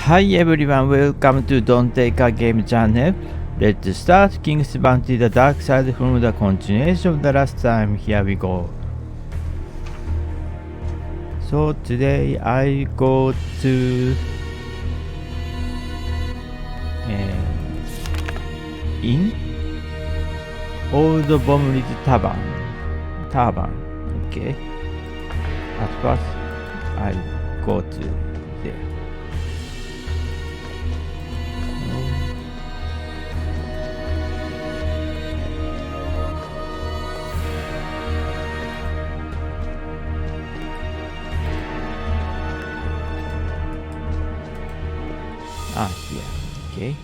Hi everyone, welcome to Don't Take a Game channel. Let's start King's Bounty the Dark Side from the continuation of the last time. Here we go. So today I go to in Old Bomridge Tavern. Okay. At first I go to there. Here. Okay.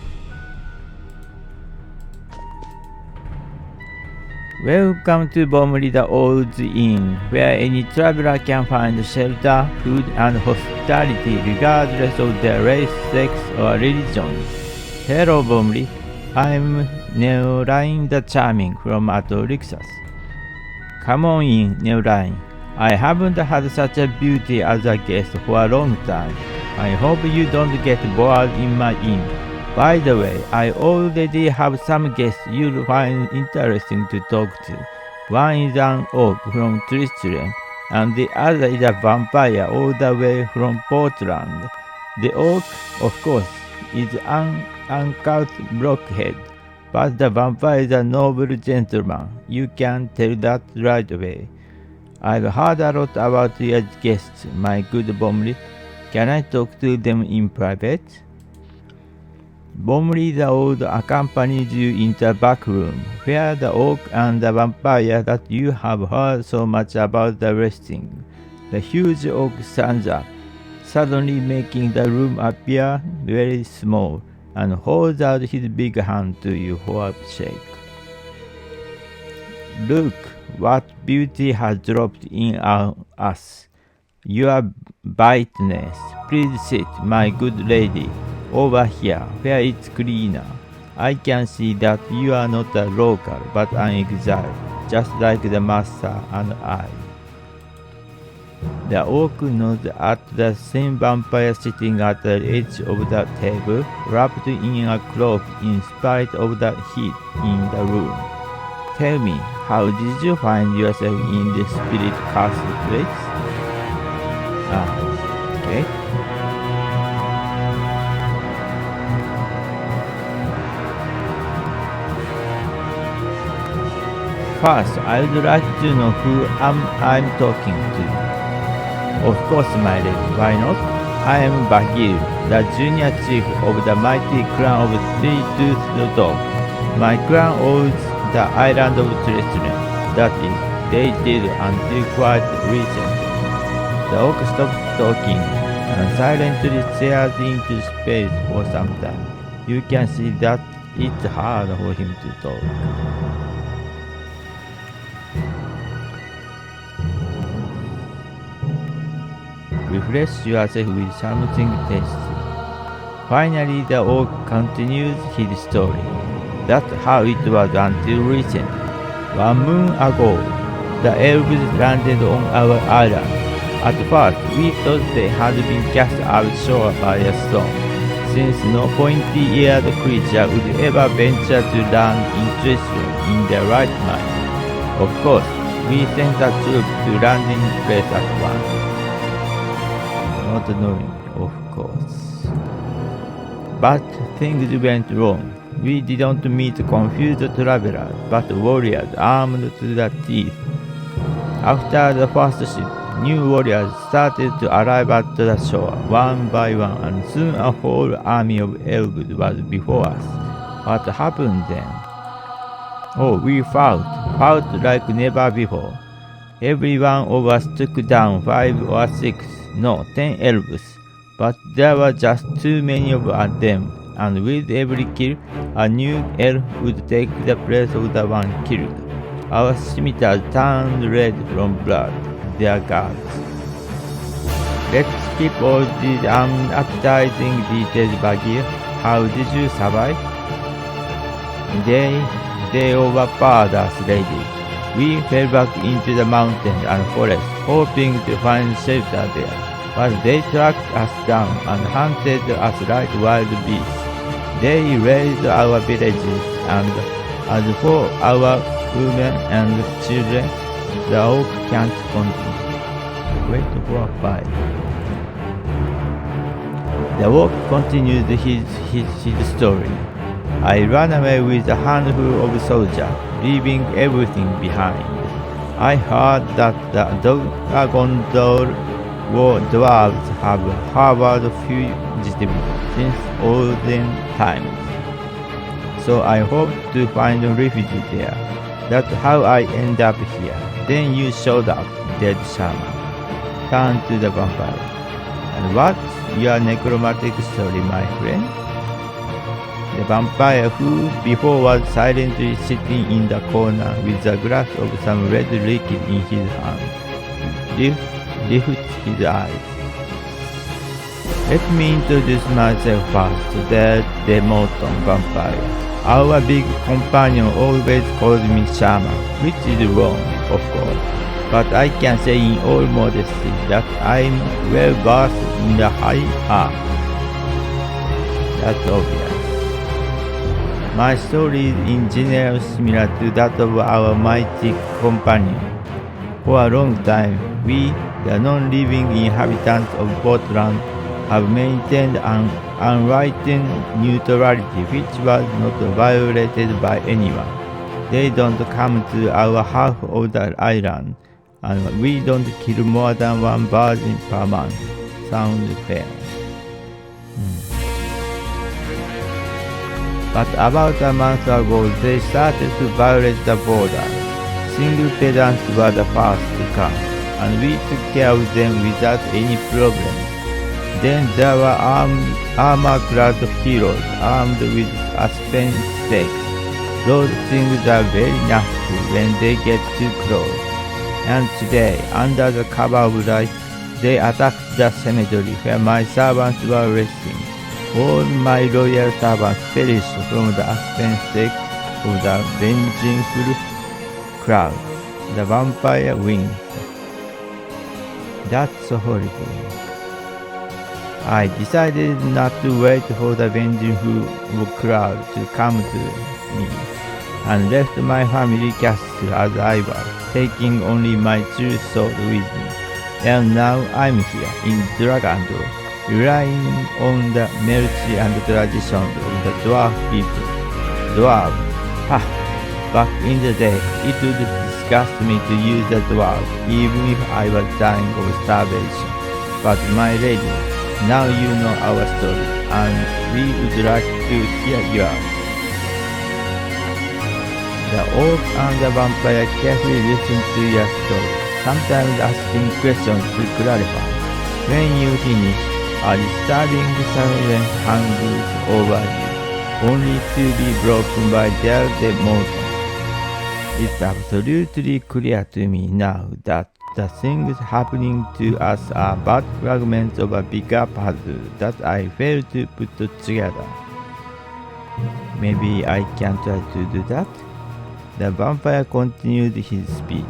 Welcome to Bomri the Old Inn, where any traveler can find shelter, food, and hospitality regardless of their race, sex, or religion. Hello, Bomri. I'm Neoline the Charming from Atorixas. Come on in, Neoline. I haven't had such a beauty as a guest for a long time. I hope you don't get bored in my inn. By the way, I already have some guests you'll find interesting to talk to. One is an orc from Tristram, and the other is a vampire all the way from Portland. The orc, of course, is an uncouth blockhead, but the vampire is a noble gentleman. You can tell that right away. I've heard a lot about your guests, my good Bomri. Can I talk to them in private? Bomri the Old accompanies you into the back room, where the orc and the vampire that you have heard so much about are resting. The huge orc stands up, suddenly making the room appear very small, and holds out his big hand to you for a shake. Look, what beauty has dropped in on us. Your brightness. Please sit, my good lady, over here, where it's cleaner. I can see that you are not a local, but an exile, just like the master and I. The orc nods at the same vampire sitting at the edge of the table, wrapped in a cloak in spite of the heat in the room. Tell me, how did you find yourself in this spirit castle place? Okay. First, I would like to know who I'm talking to. Of course, my lady, why not? I am Bagir, the junior chief of the mighty clan of Three-Toothed Dog. My clan owns the island of Tristram. That is, they did until quite recently. The orc stopped talking and silently stared into space for some time. You can see that it's hard for him to talk. Refresh yourself with something tasty. Finally, the orc continues his story. That's how it was until recently. 1 moon ago, the elves landed on our island. At first, we thought they had been cast offshore by a storm, since no pointy-eared creature would ever venture to land in Tristram in their right mind. Of course, we sent a troop to landing place at once. Not knowing, of course. But things went wrong. We didn't meet confused travelers, but warriors armed to the teeth. After the first ship, new warriors started to arrive at the shore, one by one, and soon a whole army of elves was before us. What happened then? Oh, we fought like never before. Every one of us took down 5 or 6, no, 10 elves, but there were just too many of them, and with every kill, a new elf would take the place of the one killed. Our scimitars turned red from blood. Their guards. Let's skip all these unappetizing details, Bagir. How did you survive? They overpowered us, lady. We fell back into the mountains and forests, hoping to find shelter there. but they tracked us down and hunted us like wild beasts. They razed our villages, and as for our women and children, the oak can't continue. Wait for a fire. The oak continued his story. I ran away with a handful of soldiers, leaving everything behind. I heard that the Dragon War dwarves have harbored fugitives since olden times, so I hope to find refuge there. That's how I end up here. Then you showed up, dead shaman. Turned to the vampire. And what's your necromantic story, my friend? The vampire, who before was silently sitting in the corner with a glass of some red liquid in his hand, lifted his eyes. Let me introduce myself first, the Morton vampire. Our big companion always calls me shaman, which is wrong, of course, but I can say in all modesty that I'm well versed in the high art. That's obvious. My story is in general similar to that of our mighty companion. For a long time, we, the non-living inhabitants of Portland, have maintained an unwritten neutrality which was not violated by anyone. They don't come to our half of the island, and we don't kill more than one virgin per month. Sound fair? But about a month ago, they started to violate the border. Single peasants were the first to come, and we took care of them without any problem. Then there were armor-clad heroes armed with aspen stakes. Those things are very nasty when they get too close. And today, under the cover of light, they attacked the cemetery where my servants were resting. All my loyal servants perished from the aspen stake of the vengeful crowd. The vampire wins. That's horrible. I decided not to wait for the vengeful crowd to come to me, and left my family castle as I was, taking only my true sword with me. And now I'm here in Dragandor, relying on the mercy and traditions of the dwarf people. Dwarf, ha! Back in the day, it would disgust me to use the dwarf, even if I was dying of starvation. But my lady, now you know our story, and we would like to hear yours. The oak and the vampire carefully listened to your story, sometimes asking questions to clarify. When you finish, a disturbing silence hangs over you, only to be broken by their Morton. It's absolutely clear to me now that the things happening to us are but fragments of a bigger puzzle that I failed to put together. Maybe I can try to do that? The vampire continued his speech.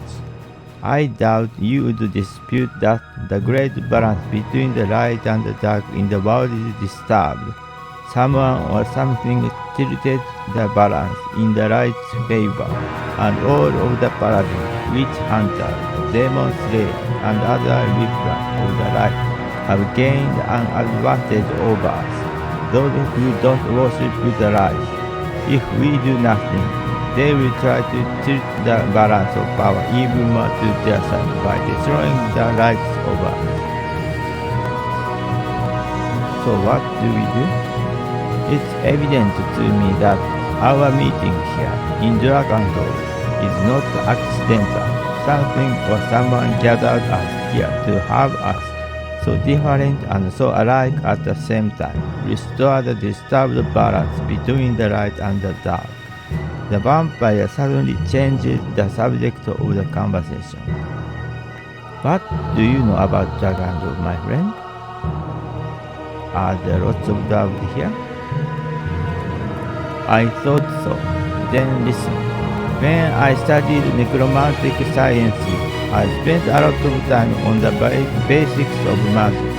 I doubt you would dispute that the great balance between the light and the dark in the world is disturbed. Someone or something tilted the balance in the light's favor, and all of the paladins, witch hunters, demon slayers, and other refracts of the light have gained an advantage over us, those who don't worship the light. If we do nothing, they will try to tilt the balance of power even more to their side by destroying the lights of us. So what do we do? It's evident to me that our meeting here in Dragandor is not accidental. Something or someone gathered us here to have us, so different and so alike at the same time, restore the disturbed balance between the light and the dark. The vampire suddenly changes the subject of the conversation. What do you know about Dragandor, my friend? Are there lots of dwarves here? I thought so. Then listen. When I studied necromantic sciences, I spent a lot of time on the basics of magic.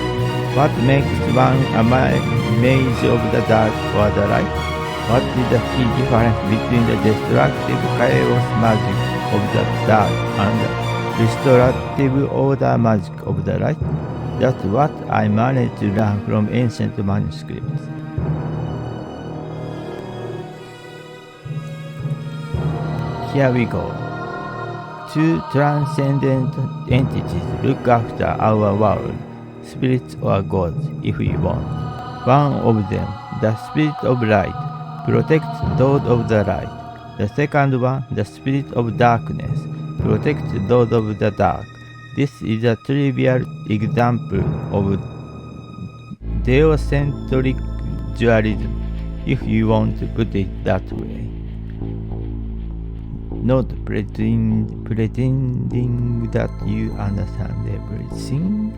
What makes one a mage of the dark or the light? What is the key difference between the destructive chaos magic of the dark and the restorative order magic of the light? That's what I managed to learn from ancient manuscripts. Here we go. Two transcendent entities look after our world, spirits or gods, if we want. One of them, the spirit of light, protects those of the light. The second one, the spirit of darkness, protects those of the dark. This is a trivial example of theocentric dualism, if you want to put it that way. Not pretending that you understand everything.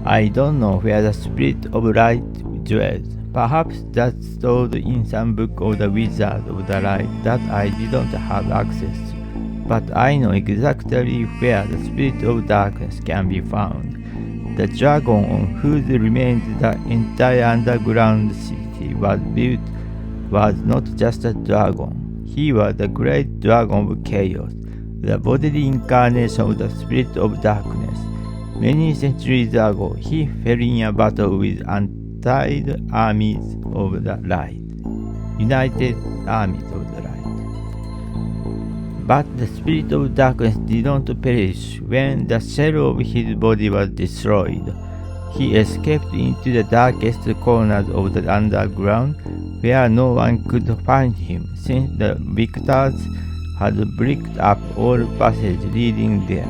I don't know where the spirit of light dwells. Perhaps that's stored in some book of the Wizard of the Light that I didn't have access to. But I know exactly where the spirit of darkness can be found. The dragon on whose remains the entire underground city was built was not just a dragon. He was the great dragon of chaos, the bodily incarnation of the spirit of darkness. Many centuries ago, he fell in a battle with United Armies of the Light. But the spirit of darkness did not perish when the shell of his body was destroyed. He escaped into the darkest corners of the underground, where no one could find him, since the victors had bricked up all passages leading there.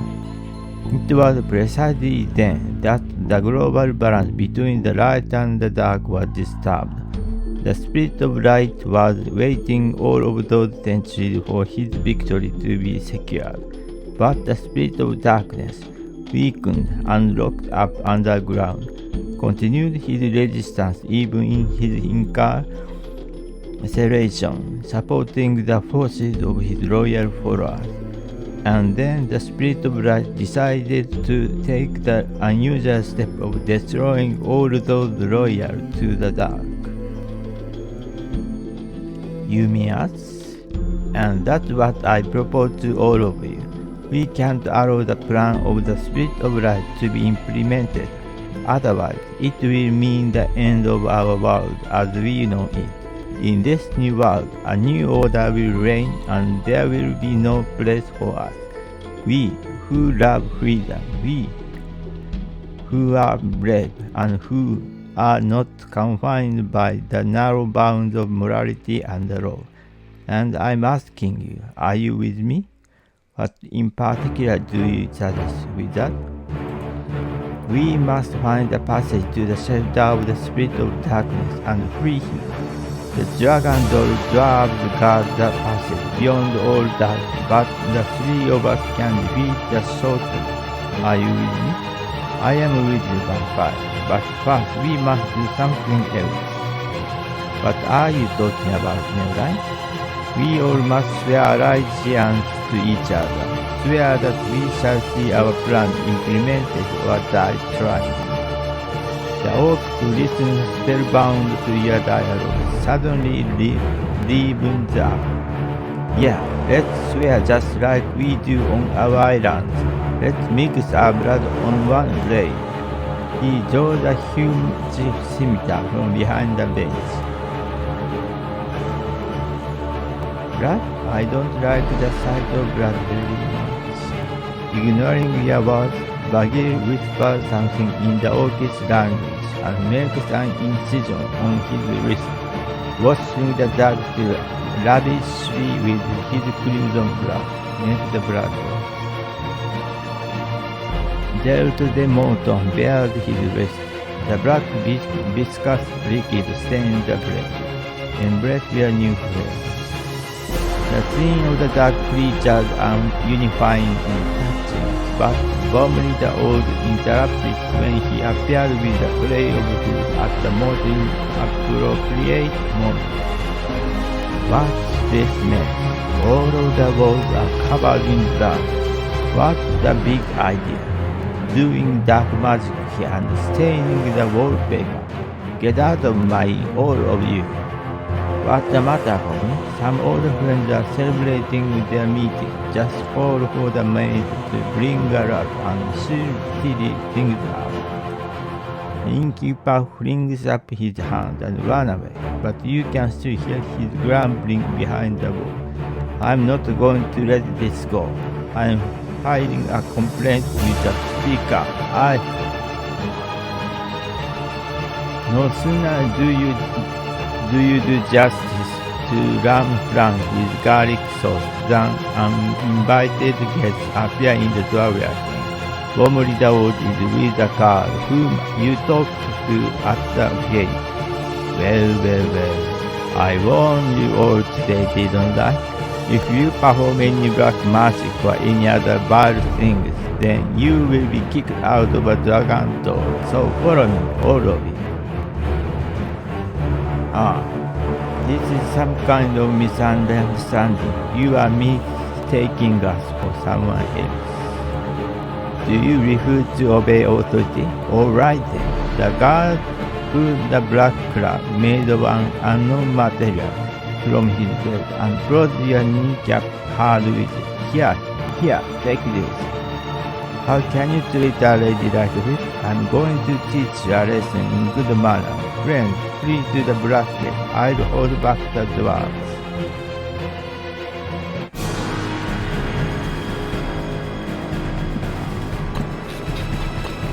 It was precisely then that the global balance between the light and the dark was disturbed. The spirit of light was waiting all of those centuries for his victory to be secured, but the spirit of darkness, weakened and locked up underground, continued his resistance even in his incarceration, supporting the forces of his loyal followers. And then the spirit of light decided to take the unusual step of destroying all those loyal to the dark. You mean us? And that's what I propose to all of you. We can't allow the plan of the spirit of light to be implemented. Otherwise, it will mean the end of our world as we know it. In this new world, a new order will reign and there will be no place for us. We who love freedom, we who are brave and who are not confined by the narrow bounds of morality and the law. And I'm asking you, are you with me? What in particular do you suggest with that? We must find a passage to the shelter of the spirit of darkness and free him. The dragon doll dwarves guard the passage beyond all that, but the three of us can defeat the sorcerer. Are you with me? I am with you, vampire, but first we must do something else. What are you talking about, Neverine? We all must swear allegiance to each other. Swear that we shall see our plan implemented or die trying. The oak, who listened spellbound to your dialogue, suddenly livened up. Yeah, let's swear just like we do on our islands. Let's mix our blood on one blade. He drew a huge scimitar from behind the bench. Blood? I don't like the sight of blood very much. Ignoring your words, Bagheera whispers something in the orc's language and makes an incision on his wrist, washing the dark still lavishly with his crimson blood. Against the blood. Dealt de Morton bared his wrist. The black viscous liquid stained the blade. Embrace your new flame. The scene of the dark creatures are unifying and touching, but Bomley the Old interrupted when he appeared with the play of food at the most inappropriate moment. What's this mess? All of the walls are covered in blood. What a big idea! Doing dark magic here and staining the wallpaper. Get out of my all of you. What's the matter, Bobby? Some old friends are celebrating their meeting. Just call for the maid to bring her up and she'll tidy things up. The innkeeper flings up his hand and runs away, but you can still hear his grumbling behind the wall. I'm not going to let this go. I'm filing a complaint with the speaker. No sooner do you do justice to lamb flank with garlic sauce than uninvited guests appear in the doorway. Bomb Riddlewood is with the girl whom you talked to at the gate. Well, I warned you all today, didn't I? If you perform any black magic or any other bad things, then you will be kicked out of a dragon door. So follow me, all of you. This is some kind of misunderstanding. You are mistaking us for someone else. Do you refuse to obey authority? All right then. The guard pulled the black club made of an unknown material from his belt and closed your kneecap hard with it. Here, take this. How can you treat a lady like this? I'm going to teach you a lesson in good manners. Friends, flee to the bracket. I'll hold back the dwarves.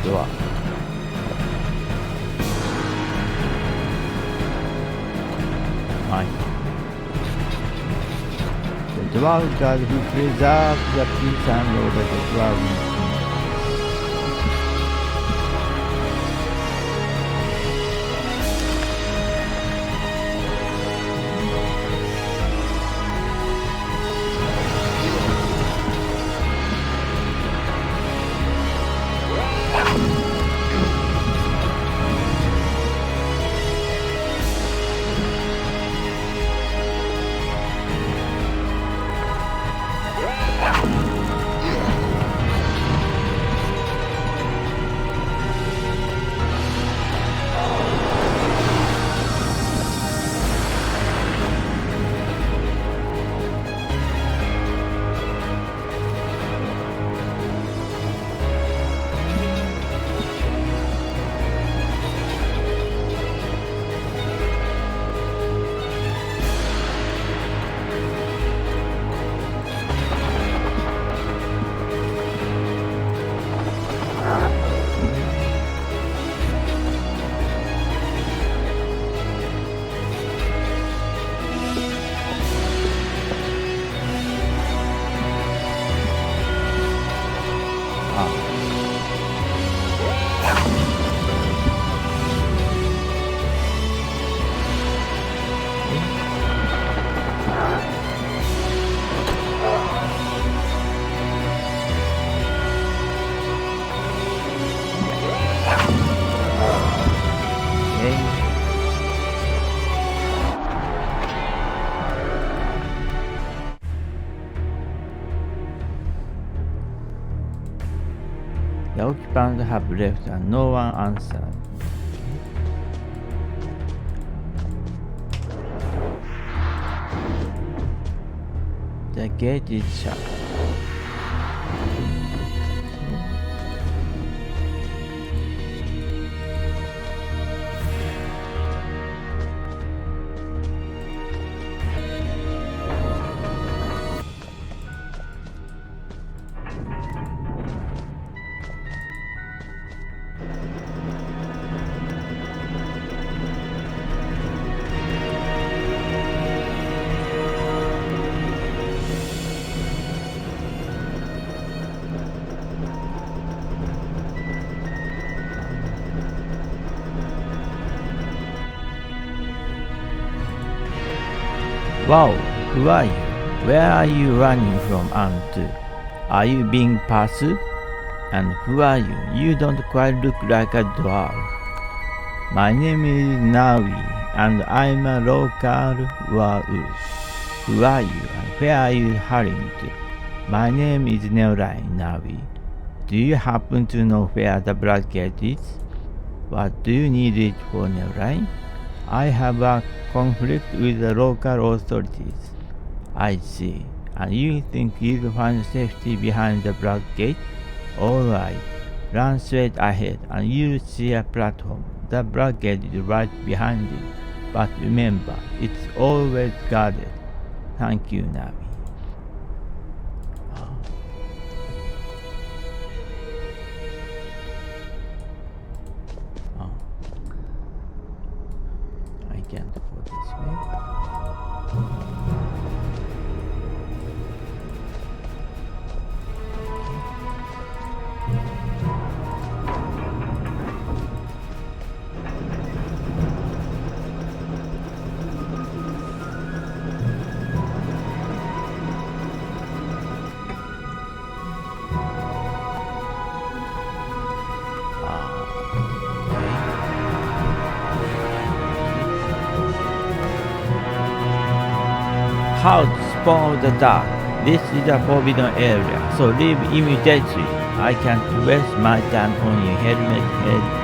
Dwarf. The dwarf god who preserves the peace and order the dwarves. The occupants have left and no one answered. The gate is shut. Wow, who are you? Where are you running from and to? Are you being pursued? And who are you? You don't quite look like a dwarf. My name is Naui, and I'm a local werewolf. Who are you, and where are you hurrying to? My name is Neoline Navi. Do you happen to know where the Black Gate is? What do you need it for, Neoline? I have a conflict with the local authorities. I see. And you think you'll find safety behind the Black Gate? Alright. Run straight ahead and you'll see a platform. The Black Gate is right behind it. But remember, it's always guarded. Thank you, Navi. I can't go this way. Halt, spawn of the dark. This is a forbidden area, so leave immediately. I can't waste my time on your helmet head.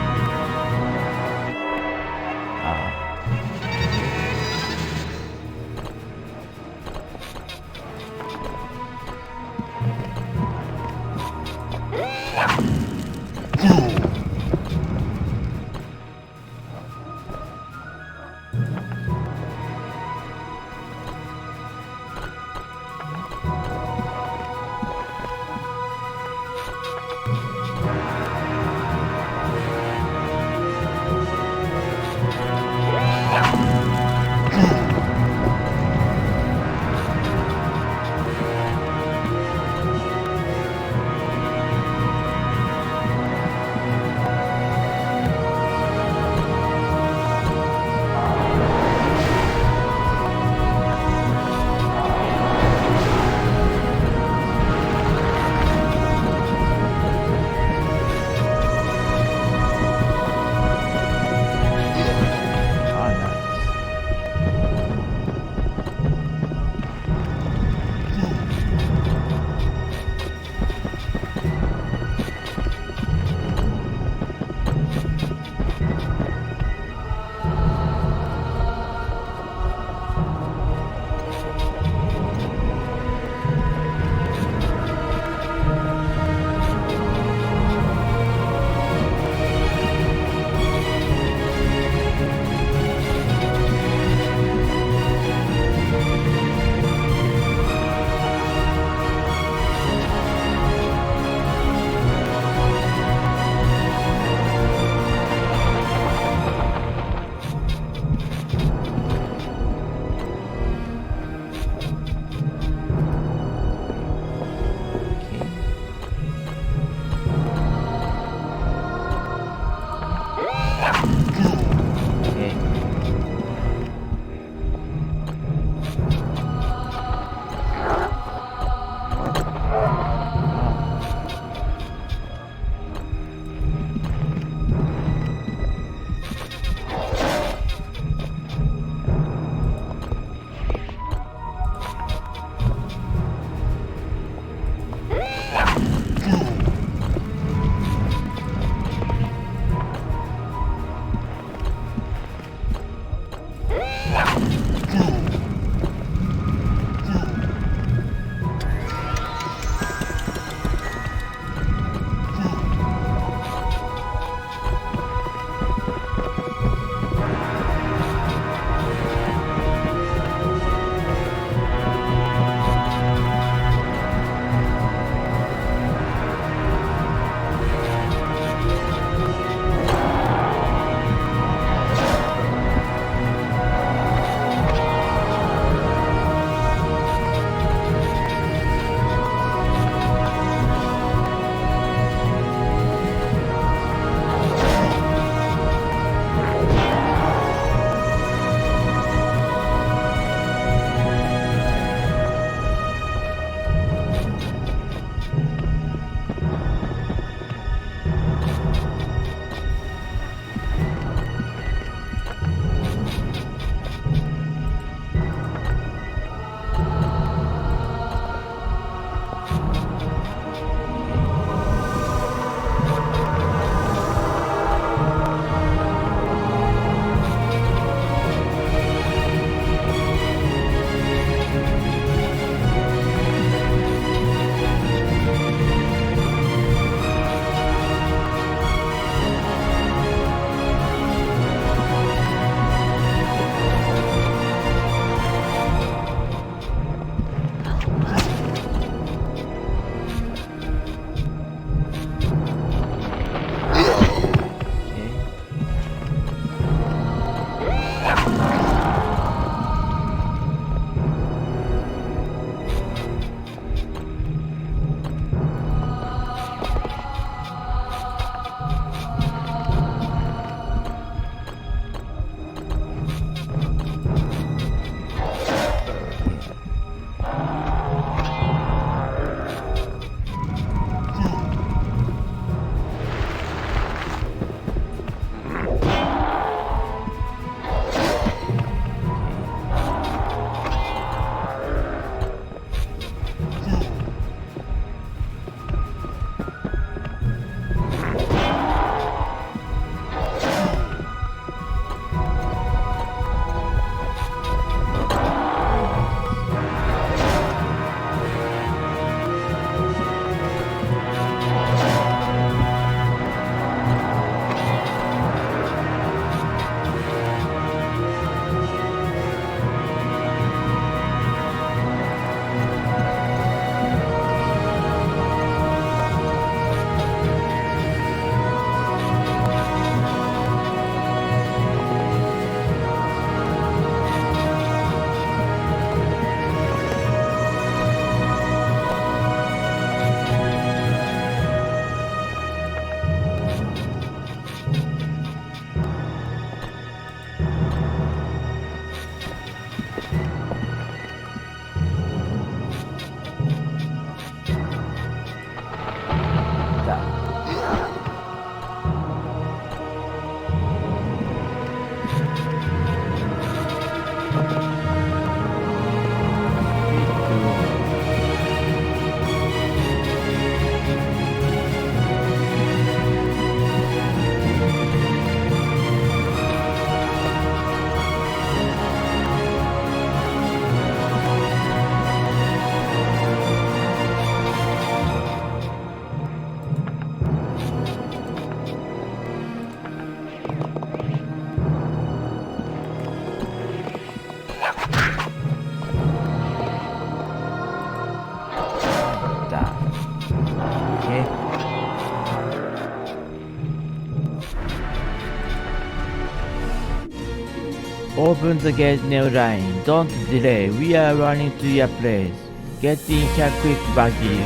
Open the gate, Neoline. Don't delay. We are running to your place. Get in here quick, Buggy.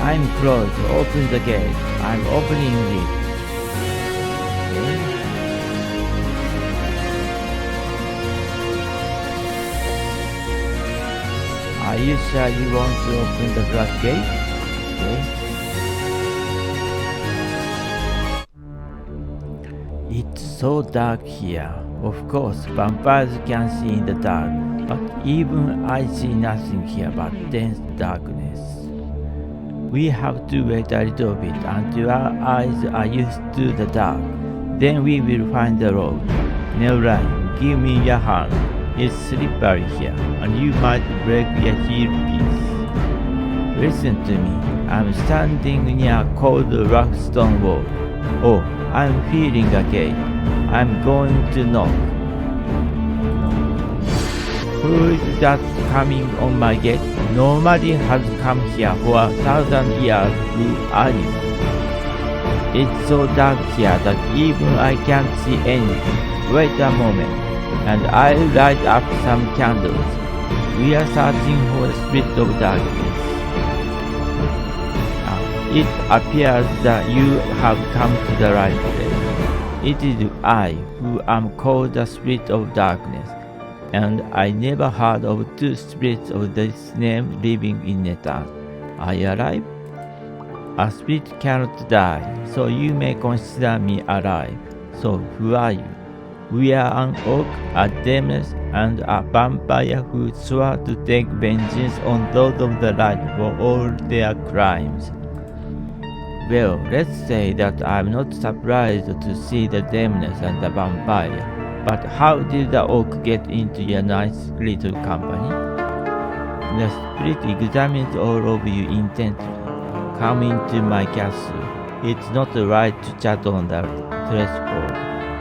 I'm closed. Open the gate. I'm opening it. Okay. Are you sure you want to open the black gate? Okay. It's so dark here. Of course, vampires can see in the dark, but even I see nothing here but dense darkness. We have to wait a little bit until our eyes are used to the dark. Then we will find the road. Neoline, give me your hand. It's slippery here, and you might break your heel piece. Listen to me. I'm standing near a cold rock stone wall. Oh, I'm feeling a gate. I'm going to knock. Who is that coming on my gate? Nobody has come here for 1,000 years. Who are you? It's so dark here that even I can't see anything. Wait a moment, and I'll light up some candles. We are searching for the spirit of darkness. It appears that you have come to the right place. It is I who am called the Spirit of Darkness, and I never heard of two spirits of this name living in Netan. Are you alive? A spirit cannot die, so you may consider me alive. So who are you? We are an orc, a demon, and a vampire who swore to take vengeance on those of the light for all their crimes. Well, let's say that I'm not surprised to see the demons and the vampire, but how did the orc get into your nice little company? The spirit examines all of you intently. Come into my castle. It's not right to chat on the threshold,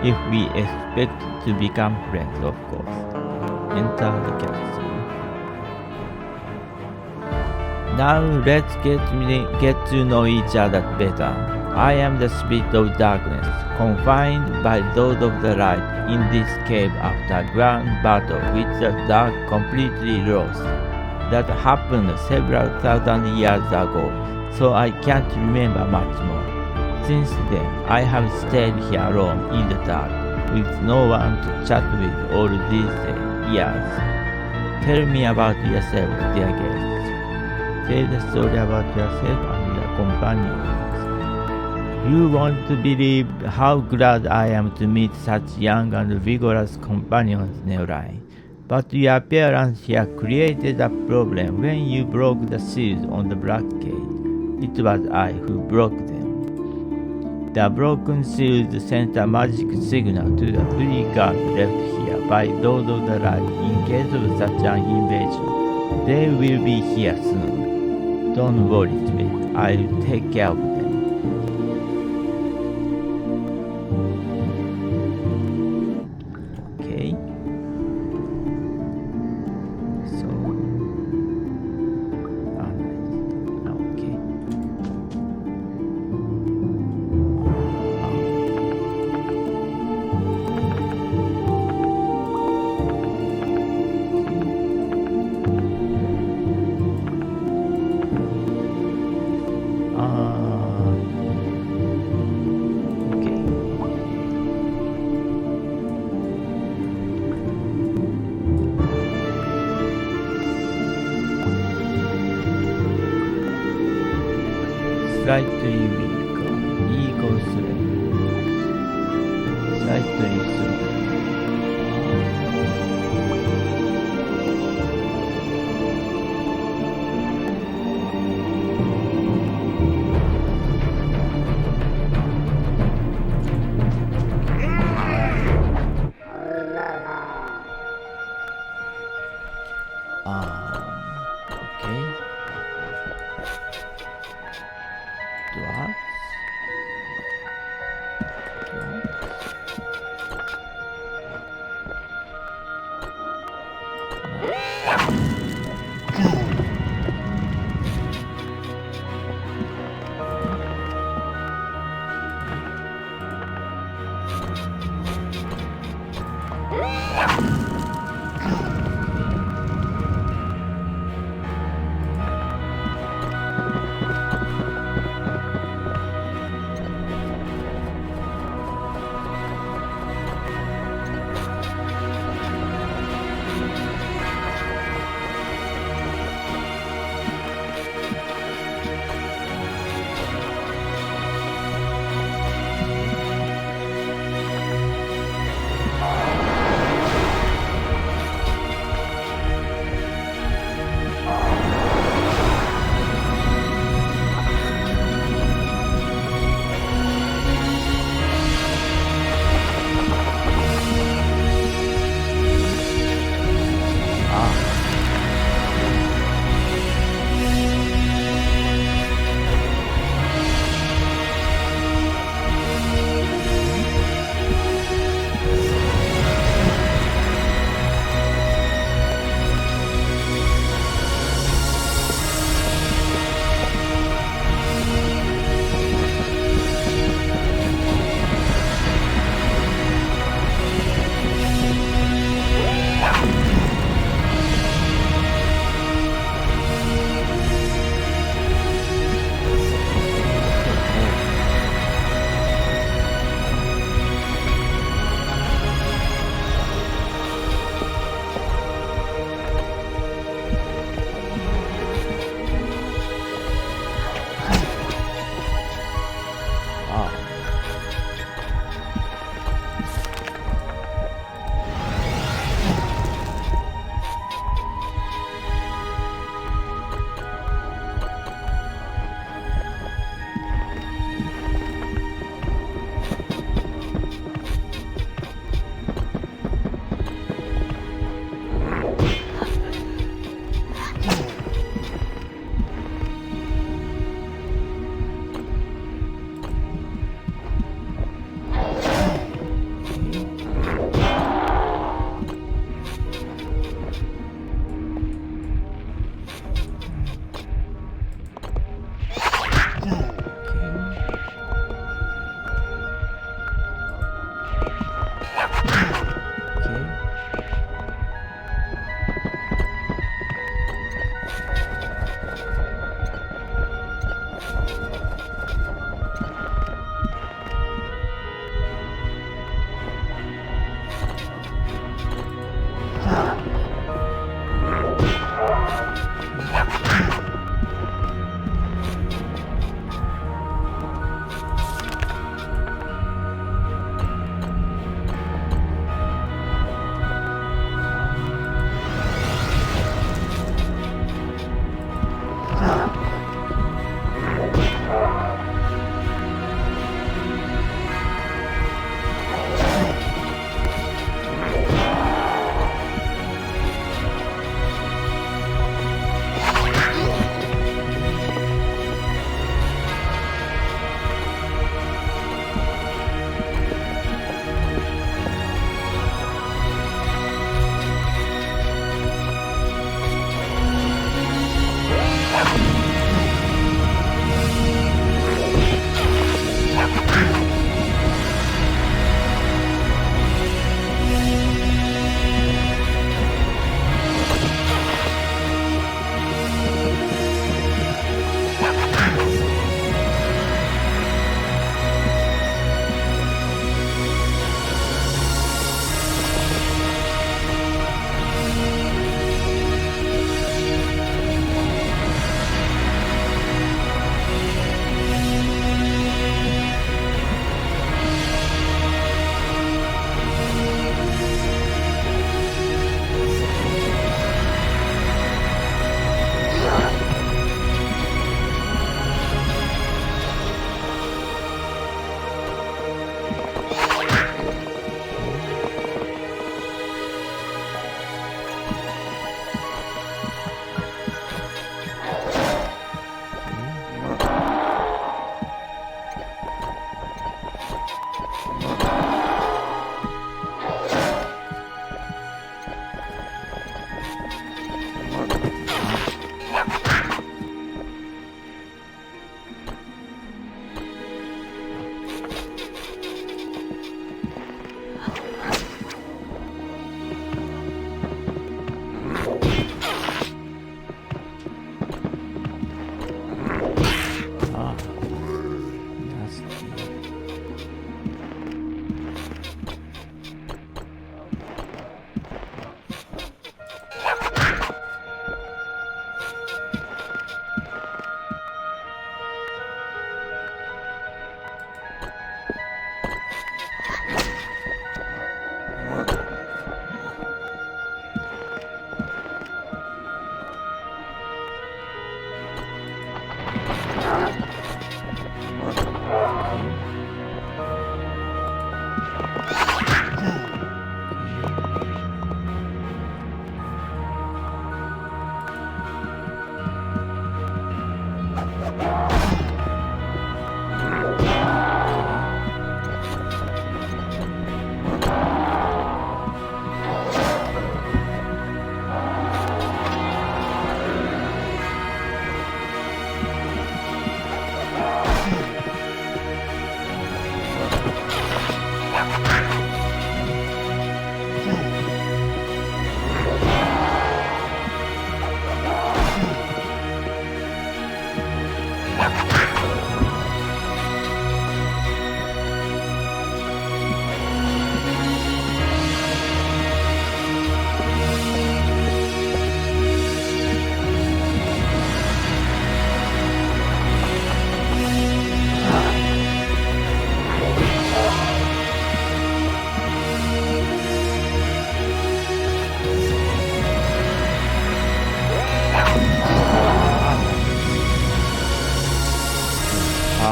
if we expect to become friends, of course. Enter the castle. Now let's get to know each other better. I am the Spirit of Darkness, confined by those of the light in this cave after a grand battle which the dark completely lost. That happened several thousand years ago, so I can't remember much more. Since then, I have stayed here alone in the dark, with no one to chat with all these years. Tell me about yourself, dear guest. Tell the story about yourself and your companions. You won't believe how glad I am to meet such young and vigorous companions, Neoline. But your appearance here created a problem when you broke the seals on the black gate. It was I who broke them. The broken seals sent a magic signal to the free guards left here by those of the light in case of such an invasion. They will be here soon. Don't worry, Spirit. I'll take care of them. Okay. So, okay. Slightly weaker. Equals slightly slow. Okay. Dwarves.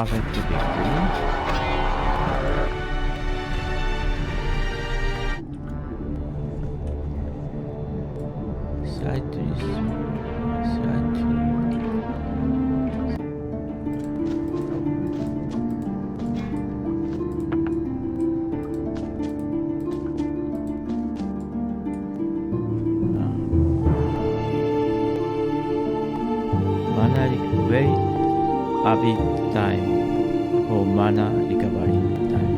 perfect victory. Slightly mana wait a bit time for mana recovery time.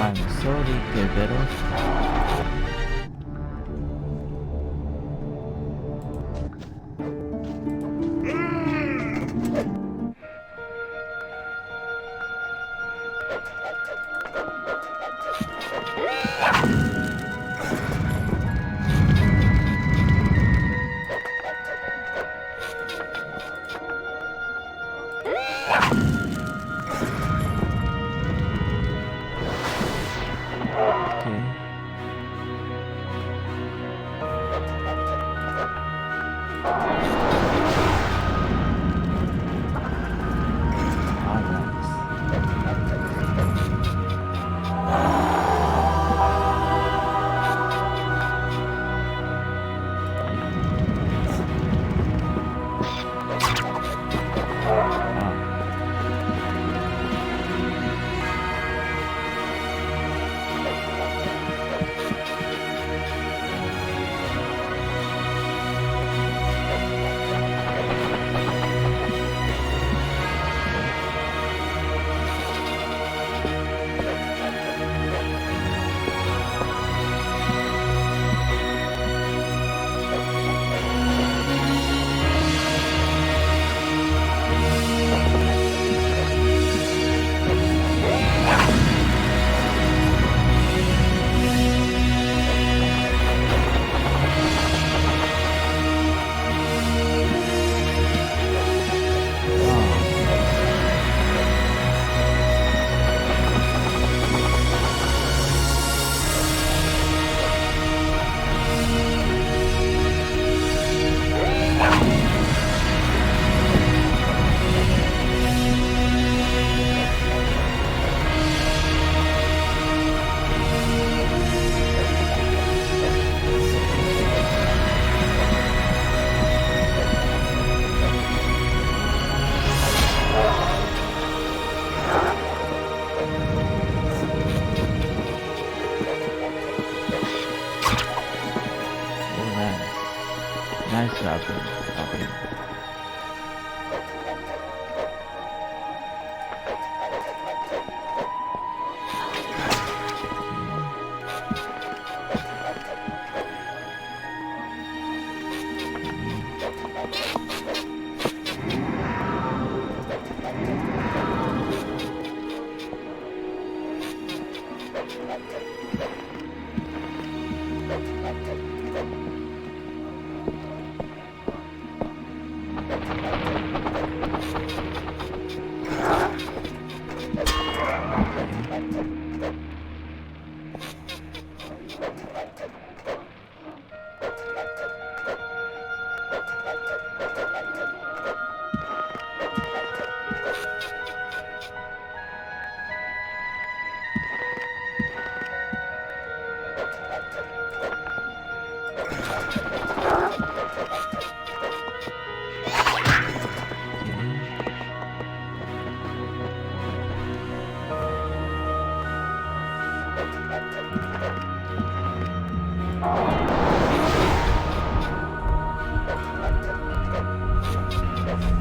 I'm sorry, Kerberos. Okay.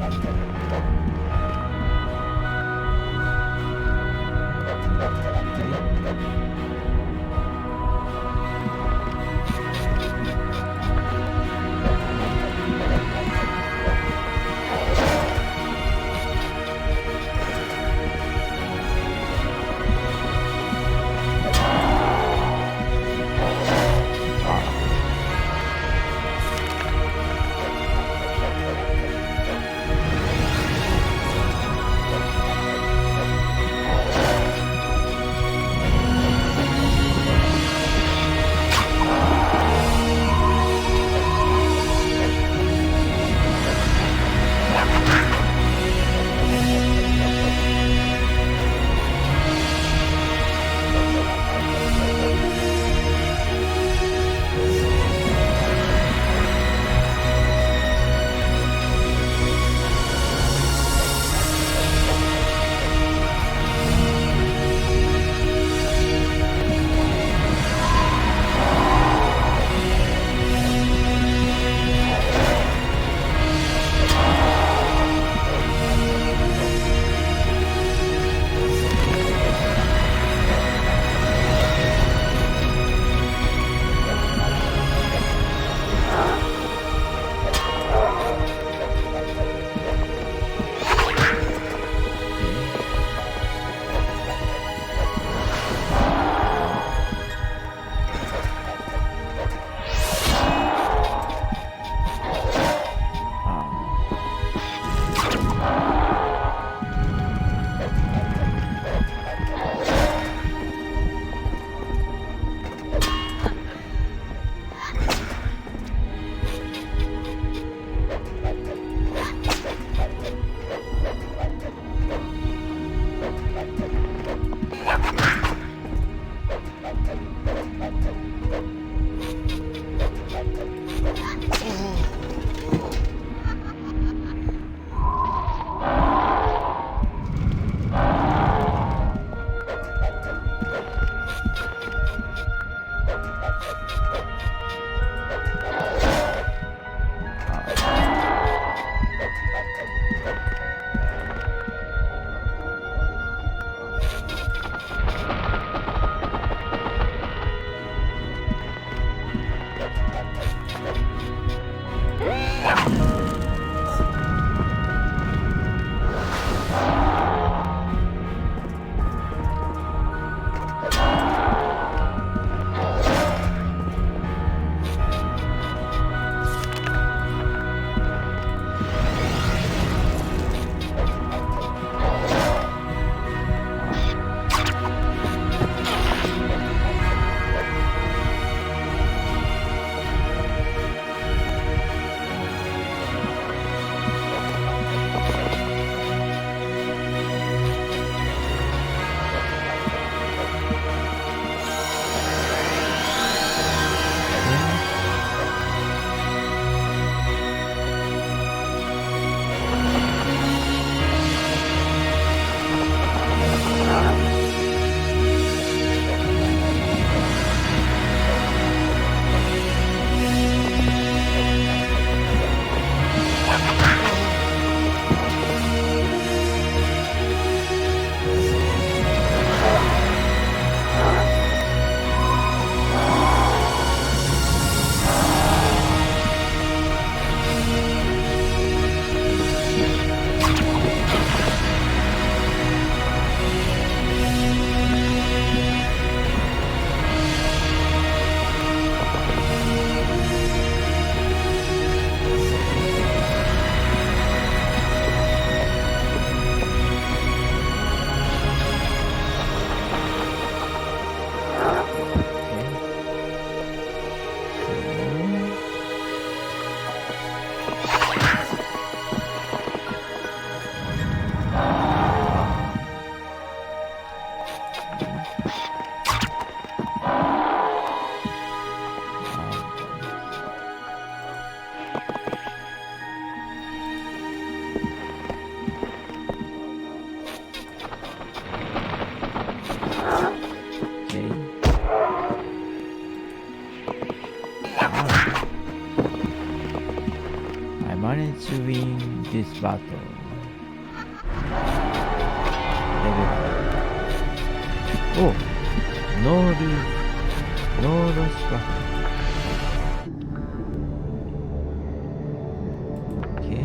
Okay. Let's win this battle. Level 5. Oh! No loop. No loss battle. Okay.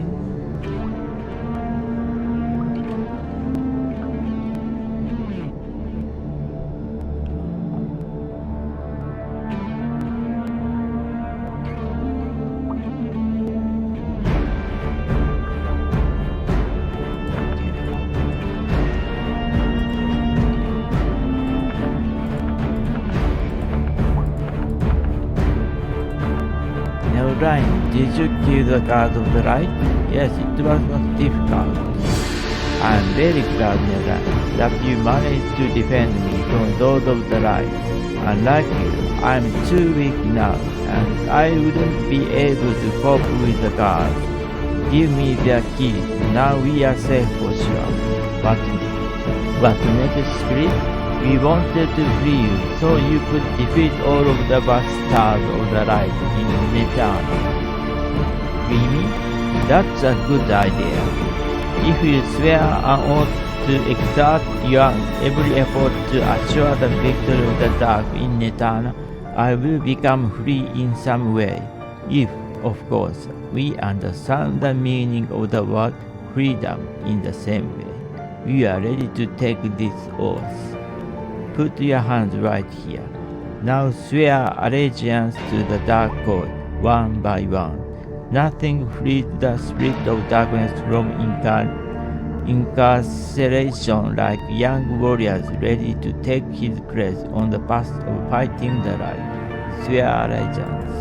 Ryan, did you kill the guard of the light? Yes, it was not difficult. I am very glad, Ryan, that you managed to defend me from those of the light. Unlike you, I am too weak now, and I wouldn't be able to cope with the guards. Give me their keys. Now we are safe for sure. But next spirit, we wanted to free you so you could defeat all of the bastards of the light in Netana. Free me? That's a good idea. If you swear an oath to exert your every effort to assure the victory of the dark in Netana, I will become free in some way. If, of course, we understand the meaning of the word freedom in the same way. We are ready to take this oath. Put your hands right here. Now swear allegiance to the Dark God, one by one. Nothing frees the spirit of darkness from incarceration like young warriors ready to take his place on the path of fighting the light. Swear allegiance.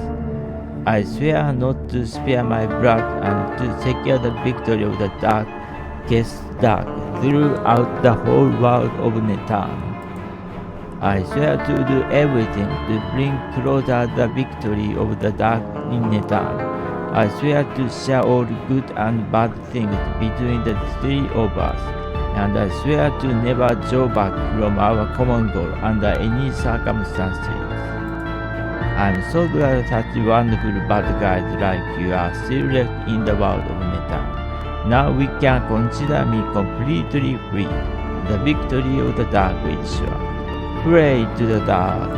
I swear not to spare my blood and to secure the victory of the darkest dark throughout the whole world of Netana. I swear to do everything to bring closer the victory of the dark in Netana. I swear to share all good and bad things between the three of us, and I swear to never draw back from our common goal under any circumstances. I am so glad such wonderful bad guys like you are still left in the world of Netana. Now we can consider me completely free. The victory of the dark is sure. Pray to the dark.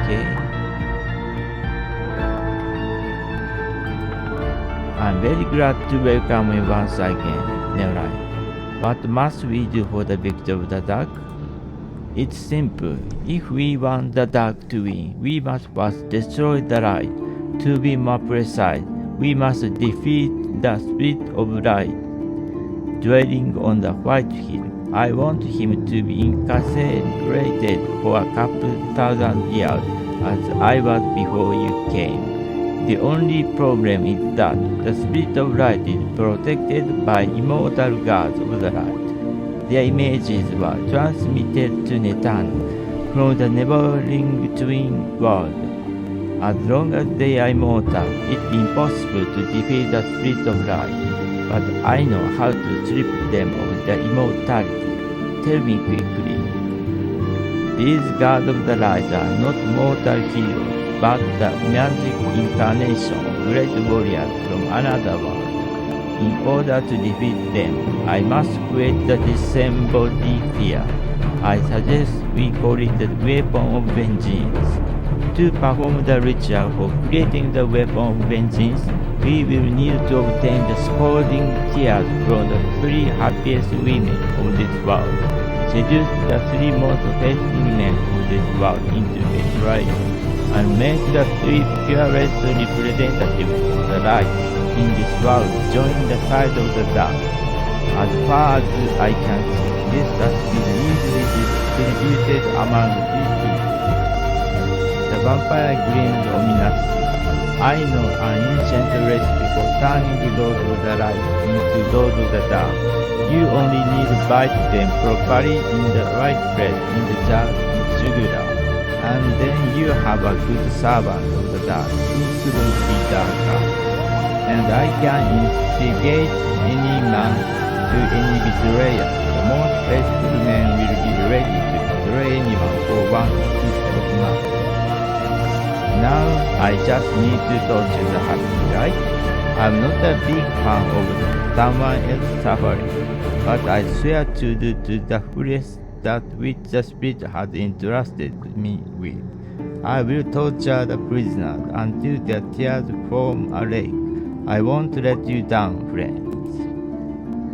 Okay. I'm very glad to welcome you once again, Neorai. What must we do for the victory of the dark? It's simple. If we want the dark to win, we must first destroy the light. To be more precise, we must defeat the spirit of light dwelling on the White Hill. I want him to be incarcerated for a couple thousand years as I was before you came. The only problem is that the spirit of light is protected by immortal gods of the light. Their images were transmitted to Netana from the neighboring twin world. As long as they are immortal, it's impossible to defeat the spirit of light. But I know how to strip them of their immortality. Tell me quickly. These gods of the light are not mortal heroes, but the magic incarnation of great warriors from another world. In order to defeat them, I must create the disembodied fear. I suggest we call it the weapon of vengeance. To perform the ritual for creating the weapon of vengeance, we will need to obtain the scalding tears from the three happiest women of this world, seduce the three most faithful men of this world into betrayal, and make the three purest representatives of the light in this world join the side of the dark. As far as I can see, this has been easily distributed among these people. The vampire grinned ominously. I know an ancient recipe for turning those of the light into those of the dark. You only need to bite them properly in the right place in the jar of sugar, and then you have a good servant of the dark who couldn't be darker. And I can instigate any man to any betrayer. The most faithful men will be ready to betray anyone for one piece of money. now I just need to torture the happy, right? I'm not a big fan of someone else suffering, but I swear to do to the fullest that which the Spirit has entrusted me with. I will torture the prisoners until their tears form a lake. I won't let you down, friends.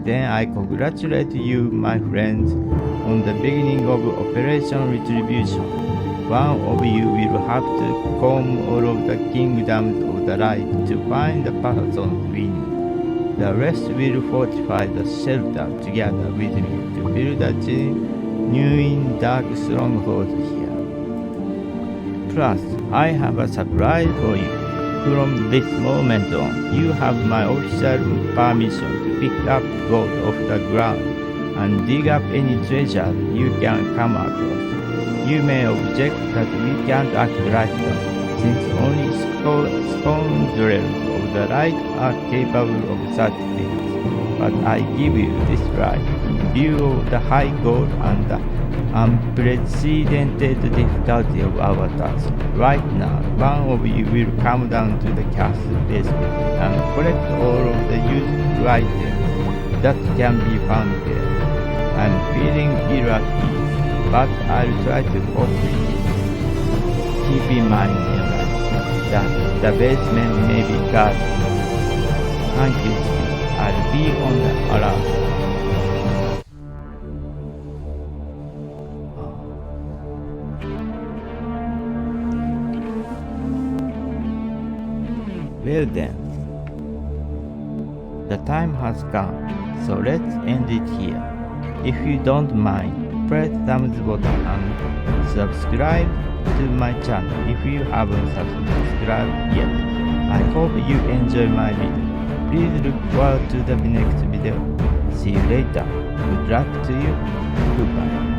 Then I congratulate you, my friends, on the beginning of Operation Retribution. One of you will have to comb all of the kingdoms of the light to find the person winning. The rest will fortify the shelter together with me to build a genuine dark stronghold here. Plus, I have a surprise for you. From this moment on, you have my official permission to pick up gold off the ground and dig up any treasure you can come across. You may object that we can't act like that, since only scoundrels of the light are capable of such things. But I give you this right, in view of the high goal and the unprecedented difficulty of our task. Right now, one of you will come down to the castle basement and collect all of the useful items that can be found there. I'm feeling ill at ease, but I'll try to cope with it. Keep in mind, that the basement may be guarded. Thank you, Steve. I'll be on the alert. Well then, the time has come, so let's end it here. If you don't mind, press thumbs button and subscribe to my channel if you haven't subscribed yet. I hope you enjoy my video. Please look forward to the next video. See you later. Good luck to you. Goodbye.